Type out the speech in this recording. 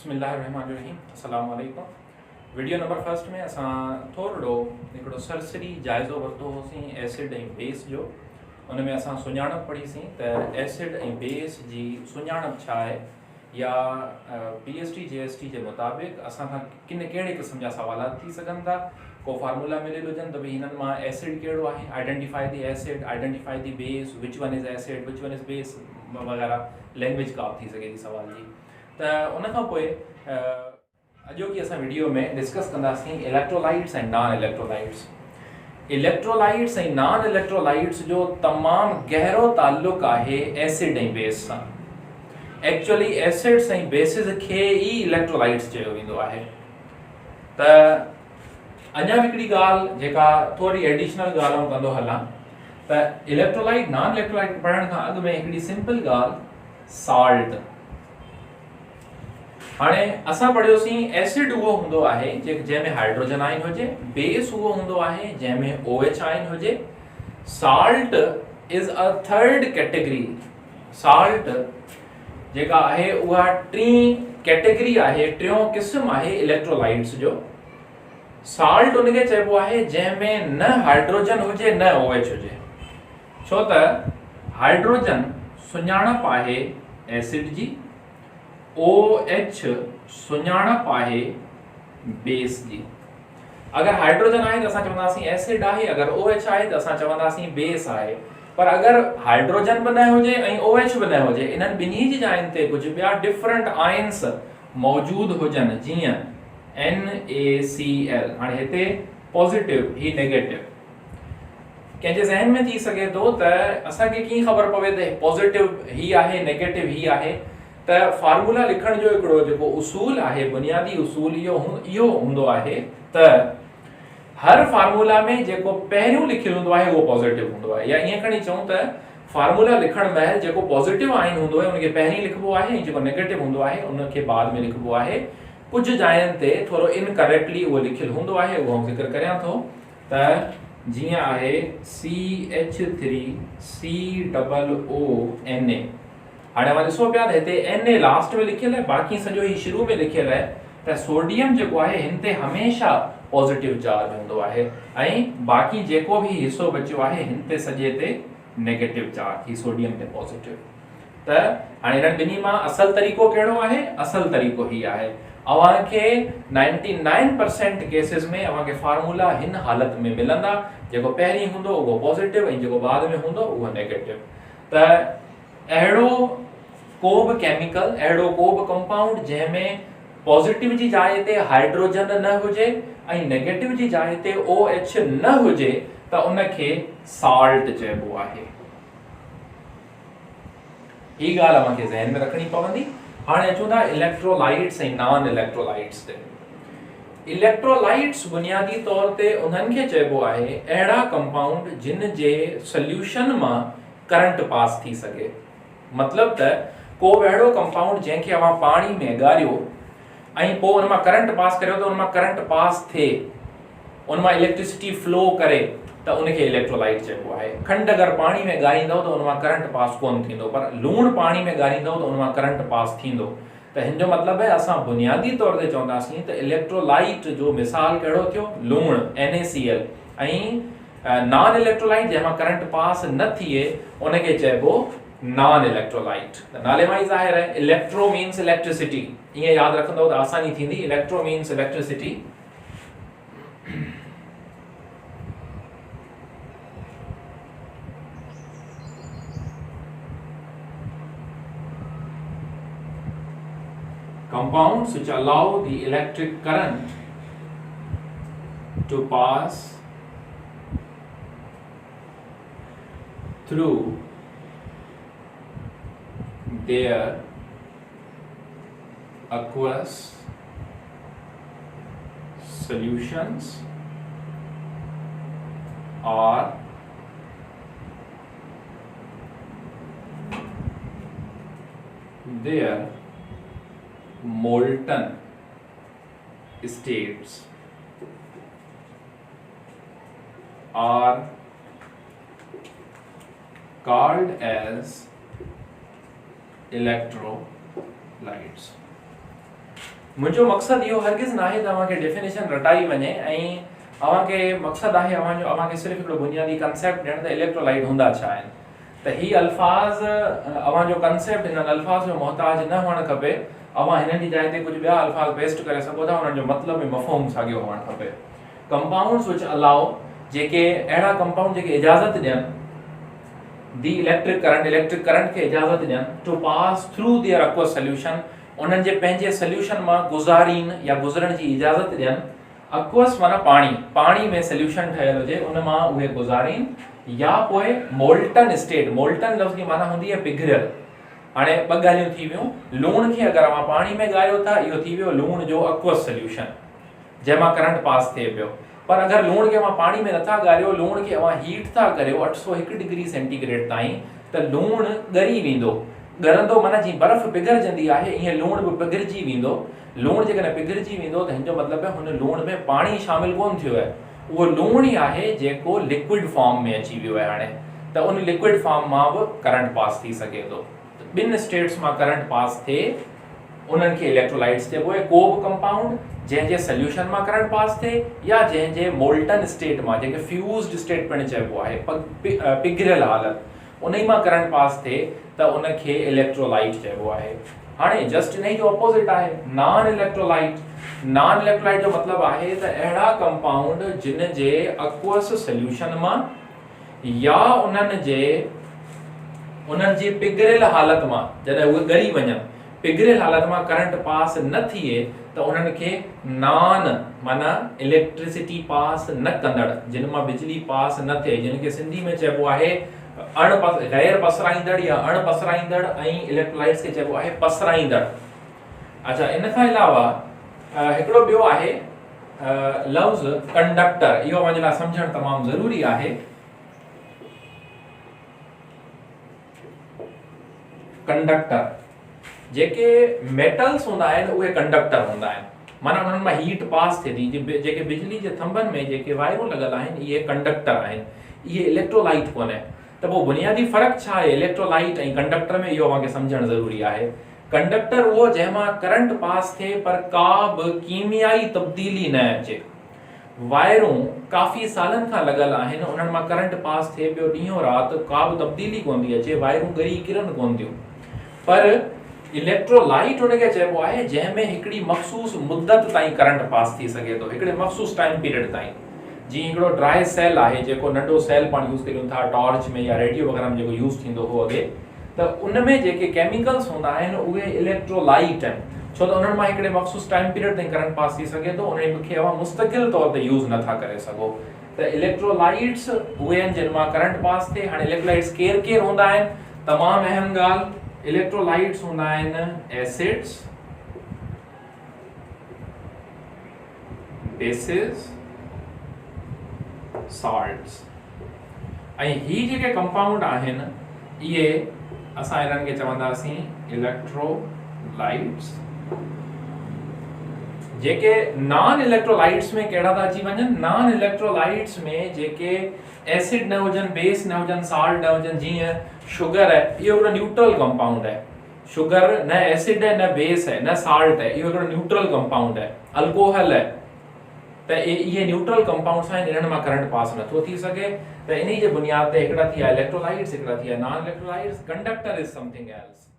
बिस्मिल्लाहिर्रहमानिर्रहीम अस्सलाम वालेकुम। वीडियो नंबर फर्स्ट में असां थोरो हिकिड़ो सरसरी जाइज़ो वरितो होसीं एसिड ऐं बेस जो। उन में असां सुञाणप पढ़ीसीं त एसिड ऐं बेस जी सुञाणप छा आहे, या PhD JST जे मुताबिक़ असां खां कहिड़े क़िस्म जा सवालात थी सघनि था। को फार्मूला मिलियल हुजनि त भई हिननि मां एसिड कहिड़ो आहे, identify the acid, identify the base, which one is acid, which one is base वग़ैरह। लैंग्वेज का थी सघे थी सवाल जी। त उन खां पोइ अॼोकी असां वीडियो में डिस्कस कंदासीं इलेक्ट्रोलाइट्स ऐं नॉन इलेक्ट्रोलाइट्स। इलेक्ट्रोलाइट्स ऐं नॉन इलेक्ट्रोलाइट्स जो तमामु गहरो ताल्लुक़ आहे एसिड ऐं बेस सां। एक्चुअली एसिड्स ऐं बेसिस खे ई इलेक्ट्रोलाइट्स चयो वेंदो आहे। त अञा हिकिड़ी ॻाल्हि जेका थोरी एडिशनल ॻाल्हि आउं कंदो हलां, त इलेक्ट्रोलाइट नॉन इलेक्ट्रोलाइट पढ़ण खां अॻु में हिकिड़ी सिंपल ॻाल्हि, साल्ट। हाणे असां पढ़ियोसीं एसिड उहो हूंदो आहे जंहिंमें हाइड्रोजन आयन हुजे, बेस उहो हूंदो आहे जंहिंमें OH आयन हुजे, salt is a third category. Salt जेका आहे उहा टी कैटेगरी आहे, टियों क़िस्म आहे इलेक्ट्रोलाइट्स जो। साल्ट उनखे चइबो आहे जंहिंमें न हाइड्रोजन हुजे न OH हुजे, छो त हाइड्रोजन सुञाणप आहे एसिड जी, OH सुञाणप आहे बेस जी। अगर हाइड्रोजन आहे त असां चवंदासीं एसिड आहे, अगर OH आहे त असां चवंदासीं बेस आहे। पर अगर हाइड्रोजन बि न हुजे ऐं OH बि न हुजे, इन्हनि ॿिन्ही जी जाइन ते कुझु ॿिया डिफरेंट आयन्स मौजूद हुजनि, जीअं NaCl। हाणे हिते पॉजिटिव ही नेगेटिव कंहिंजे ज़हन में थी सघे थो त असांखे कीअं ख़बर पवे त पॉजिटिव ही आहे नेगेटिव ही आहे। त फार्मूला लिखण जो हिकिड़ो जेको उसूल आहे, बुनियादी उसूल इहो हूंदो आहे त हर फार्मूला में जेको पहिरियों लिखियलु हूंदो आहे उहो पॉजिटिव हूंदो आहे। या ईअं खणी चऊं त फार्मूला लिखण महिल जेको पॉजिटिव आयन हूंदो आहे उनखे पहिरीं लिखिबो आहे, ऐं जेको नेगेटिव हूंदो आहे उनखे बाद में लिखिबो आहे। कुझु जायनि ते थोरो इनकरेक्टली उहो लिखियलु हूंदो आहे, उहो आउं ज़िक्र करियां थो। त जीअं आहे CH3COONA। हाणे मां ॾिसो पिया त हिते Na लास्ट में लिखियल आहे, बाक़ी सॼो ही शुरू में लिखियल आहे। त सोडियम जेको आहे हिन ते हमेशा पॉजिटिव चार्ज हूंदो आहे, ऐं बाक़ी जेको भी हिस्सो बचियो आहे हिन ते सॼे ते नेगेटिव चार्ज, ही सोडियम ते पॉजिटिव। त हाणे हिननि ॿिन्ही मां असल तरीक़ो कहिड़ो आहे? असल तरीक़ो ही आहे, अव्हांखे 99% केसिस में अव्हांखे फार्मूला हिन हालत में मिलंदा, जेको पहिरीं हूंदो उहो पॉजिटिव ऐं जेको बाद में हूंदो उहो नेगेटिव। त अहिड़ो को बि केमिकल, अहिड़ो को बि कंपाउंड जंहिंमें पॉजिटिव जी जाइ ते हाइड्रोजन न हुजे ऐं नेगेटिव जी जाइ ते OH न हुजे, त उनखे साल्ट चइबो आहे। ही ॻाल्हि अव्हांखे ज़हन में रखणी पवंदी। हाणे अचूं था इलेक्ट्रोलाइट्स ऐं नॉन इलेक्ट्रोलाइट्स ते। इलेक्ट्रोलाइट्स बुनियादी तौर ते उन्हनि खे चइबो आहे अहिड़ा कंपाउंड जिन जे सोल्यूशन मां करंट पास थी सघे। मतलब त को अहिड़ो कंपाउंड जंहिंखे अव्हां पाणी में ॻारियो ऐं पोइ उन मां करंट पास करियो त उन मां करंट पास थिए, उन मां इलेक्ट्रिसिटी फ्लो करे, त उनखे इलेक्ट्रोलाइट चइबो आहे। खंड अगर पाणी में ॻारींदव त उन मां करंट पास कोन थींदो, पर लूण पाणी में ॻारींदव त उन मां करंट पास थींदो। त हिन जो मतिलबु आहे असां बुनियादी तौर ते चवंदासीं त इलेक्ट्रोलाइट जो मिसाल कहिड़ो थियो? लूण NaCl। ऐं नॉन इलेक्ट्रोलाइट जंहिंमां करंट पास न थिए उनखे चइबो नॉन इलेक्ट्रोलाइट। नाले मां ई ज़ाहिर आहे, इलेक्ट्रो मीन्स इलेक्ट्रिसिटी, ईअं यादि रखंदव त आसानी थींदी। Electro means electricity. Compounds which allow the electric current to pass through their aqueous solutions or their molten states are called as electrolytes. मुंहिंजो मक़सदु इहो हरगिज़ नाहे तव्हांखे डेफिनेशन रटाई वञे ऐं अव्हांखे मक़सदु आहे अव्हांखे सिर्फ़ु हिकिड़ो बुनियादी कंसेप्ट ॾियणु त इलेक्ट्रोलाइट हूंदा छा आहिनि। त ही अल्फाज़ अव्हांजो कंसेप्ट हिननि अल्फाज़ जो मोहताज न हुअणु खपे। अव्हां हिननि जी जाइ ते कुझु ॿिया अल्फाज़ पेस्ट करे सघो था, हुननि जो मतिलबु ऐं मफ़हूम साॻियो हुअणु खपे। कंपाउंड्स विच अलाउ, जेके अहिड़ा कंपाउंड जेके इजाज़त ॾियनि दी इलेक्ट्रिक करंट खे इजाज़त ॾियनि to pass through their aqueous solution, उन्हनि जे पंहिंजे सोल्यूशन मां गुज़ारीन या गुज़रण जी इजाज़त ॾियनि। एक्वस माना पाणी में सोल्यूशन ठहियल हुजे उन मां उहे गुज़ारीन, या पोइ मोल्टन स्टेट, मोल्टन लफ़्ज़ जी माना हूंदी आहे पिघरियल। हाणे ॿ ॻाल्हियूं थी वियूं, लूण खे अगरि अव्हां पाणी में ॻारियो था इहो थी वियो लूण जो एक्वस सोल्यूशन जंहिंमां करंट पास थिए पियो। पर अगरि लूण खे अव्हां पाणी में नथा ॻारियो, लूण खे अव्हां हीट था करियो 801 डिग्री सेंटीग्रेड ताईं, त लूण ॻरी वेंदो। ॻरंदो माना जीअं बर्फ़ पिघरजंदी आहे ईअं लूण बि पिघरिजी वेंदो। लूण जेकॾहिं पिघरिजी वेंदो त हिन जो मतिलबु आहे हुन लूण में पाणी शामिल कोन थियो आहे, उहो लूण ई आहे जेको लिक्विड फॉर्म में अची वियो आहे। हाणे त उन लिक्विड फॉर्म मां बि करंट पास थी सघे थो। ॿिनि स्टेट्स मां करंट पास थिए उन्हनि खे इलेक्ट्रोलाइट्स चइबो आहे। को बि कंपाउंड जंहिंजे सोल्यूशन मां करंट पास थिए या जंहिंजे मोल्टन स्टेट मां, जेके फ्यूज़्ड स्टेट पिणु चइबो आहे, पिघरियल हालत, उन ई मां करंट पास थिए त उनखे इलेक्ट्रोलाइट चइबो आहे। हाणे जस्ट इन जो ऑपोज़िट आहे नॉन इलेक्ट्रोलाइट। नॉन इलेक्ट्रोलाइट जो मतिलबु आहे त अहिड़ा कंपाउंड जिन जे एक्वस सोल्यूशन मां या उन्हनि जी पिघरियल हालत मां, जॾहिं उहे ॻरी वञनि, पिघरियल हालत मां करंट पास न थिए त उन्हनि खे नॉन माना इलेक्ट्रिसिटी पास न कंदड़, जिन मां बिजली पास न थिए, जिन खे सिंधी में चइबो आहे गैर पसराईंदड़ या अणपसराईंदड़, ऐं इलेक्ट्रोलाइट्स खे चइबो आहे पसराईंदड़। अच्छा, इन खां अलावा हिकिड़ो ॿियो आहे लफ़्ज़ कंडक्टर। इहो अव्हां जे लाइ सम्झणु तमामु ज़रूरी आहे। कंडक्टर, जेके मेटल्स हूंदा आहिनि उहे कंडक्टर हूंदा आहिनि, माना उन्हनि मां हीट पास थिए थी। जेके बिजली जे थंभनि में जेके वायरूं लॻल आहिनि इहे कंडक्टर आहिनि, इहे इलेक्ट्रोलाइट कोन्हे। त पोइ बुनियादी फ़र्क़ु छा आहे इलेक्ट्रोलाइट ऐं कंडक्टर में, इहो अव्हांखे सम्झणु ज़रूरी आहे। कंडक्टर उहो जंहिं मां करंट पास थिए पर का बि कीमियाई तब्दीली न अचे। वायरूं काफ़ी सालनि खां लॻल आहिनि, उन्हनि मां करंट पास थिए पियो ॾींहों राति, का बि तब्दीली कोन थी अचे, वायरूं ॻरी किरनि कोन थियूं। पर इलेक्ट्रोलाइट उनखे चइबो आहे जंहिंमें हिकिड़ी मख़सूस मुद्दत ताईं करंट पास थी सघे थो, हिकिड़े मख़सूस टाइम पीरियड ताईं। जीअं हिकिड़ो ड्राई सेल आहे, जेको नंढो सेल पाण यूज़ कयूं था टॉर्च में या रेडियो वग़ैरह में जेको यूज़ थींदो हो अॻे, त उन में जेके केमिकल्स हूंदा आहिनि उहे इलेक्ट्रोलाइट आहिनि, छो त उन्हनि मां हिकिड़े मख़सूस टाइम पीरियड ताईं करंट पास थी सघे थो, उन खे अव्हां मुस्तक़िल तौर ते यूज़ नथा करे सघो। त इलेक्ट्रोलाइट्स उहे आहिनि जिन मां करंट पास थिए। हाणे इलेक्ट्रोलाइट्स केरु हूंदा आहिनि, तमामु अहम ॻाल्हि, इलेक्ट्रोलाइट्स हूंदा आहिनि एसिड्स, बेसिस, सॉल्ट्स। ऐं ही जेके कंपाउंड आहिनि इहे असां इन्हनि खे चवंदासीं इलेक्ट्रोलाइट्स। जेके नॉन इलेक्ट्रोलाइट्स में कहिड़ा था अची वञनि, नॉन इलेक्ट्रोलाइट्स में जेके एसिड न हुजनि, बेस न हुजनि, सॉल्ट न हुजनि, जीअं शुगर है, इहो हिकिड़ो न्यूट्रल कंपाउंड है। शुगर न एसिड है, न बेस है, न सॉल्ट है, इहो हिकिड़ो न्यूट्रल कंपाउंड है। अल्कोहल है, त इहे न्यूट्रल कंपाउंड्स आहिनि, इन्हनि मां करंट पास नथो थी सघे। त इन जे बुनियाद ते हिकिड़ा थी विया इलेक्ट्रोलाइट्स, हिकिड़ा थी विया non electrolytes. Conductor is something else.